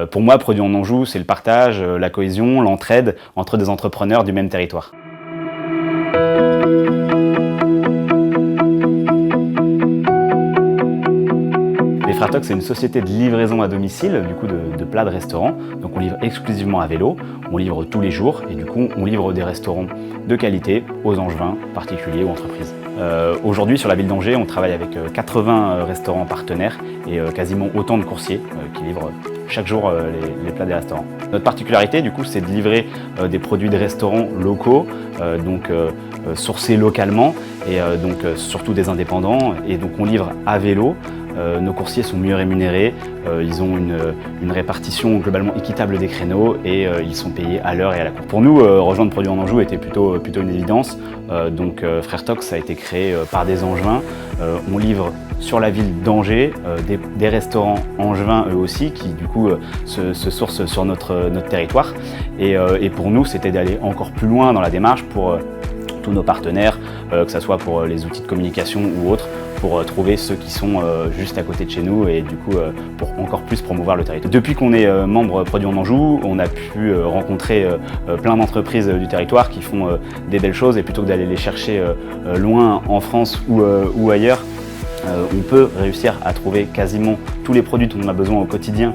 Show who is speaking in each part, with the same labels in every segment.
Speaker 1: Pour moi, Produits en Anjou, c'est le partage, la cohésion, l'entraide entre des entrepreneurs du même territoire. Les Frères Toc, c'est une société de livraison à domicile, du coup de plats de restaurants. Donc on livre exclusivement à vélo, on livre tous les jours et du coup on livre des restaurants de qualité aux Angevins, particuliers ou entreprises. Aujourd'hui sur la ville d'Angers, on travaille avec 80 restaurants partenaires et quasiment autant de coursiers qui livrent chaque jour les plats des restaurants. Notre particularité du coup c'est de livrer des produits de restaurants locaux, sourcés localement et surtout des indépendants, et donc on livre à vélo. Nos coursiers sont mieux rémunérés, ils ont une répartition globalement équitable des créneaux et ils sont payés à l'heure et à la course. Pour nous, rejoindre Produits en Anjou était plutôt une évidence. Frères Toc, ça a été créé par des Angevins. On livre sur la ville d'Angers des restaurants angevins eux aussi qui du coup se sourcent sur notre territoire. Et pour nous, c'était d'aller encore plus loin dans la démarche pour tous nos partenaires, que ce soit pour les outils de communication ou autres, pour trouver ceux qui sont juste à côté de chez nous et du coup pour encore plus promouvoir le territoire. Depuis qu'on est membre Produits en Anjou, on a pu rencontrer plein d'entreprises du territoire qui font des belles choses, et plutôt que d'aller les chercher loin en France ou ailleurs, on peut réussir à trouver quasiment tous les produits dont on a besoin au quotidien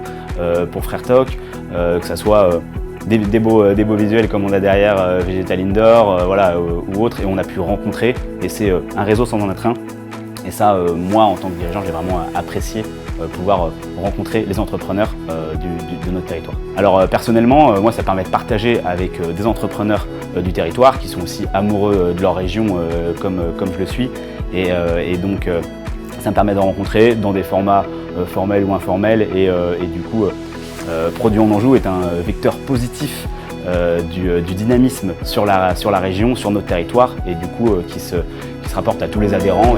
Speaker 1: pour Frères Toc, que ce soit des beaux visuels comme on a derrière Végétal Indoor, ou autre, et on a pu rencontrer, et c'est un réseau sans en être un. Et ça, moi, en tant que dirigeant, j'ai vraiment apprécié pouvoir rencontrer les entrepreneurs de notre territoire. Alors personnellement, moi, ça permet de partager avec des entrepreneurs du territoire qui sont aussi amoureux de leur région comme je le suis. Et donc, ça me permet de rencontrer dans des formats formels ou informels. Et du coup, Produits en Anjou est un vecteur positif du dynamisme sur la région, sur notre territoire, et du coup qui se rapporte à tous les adhérents.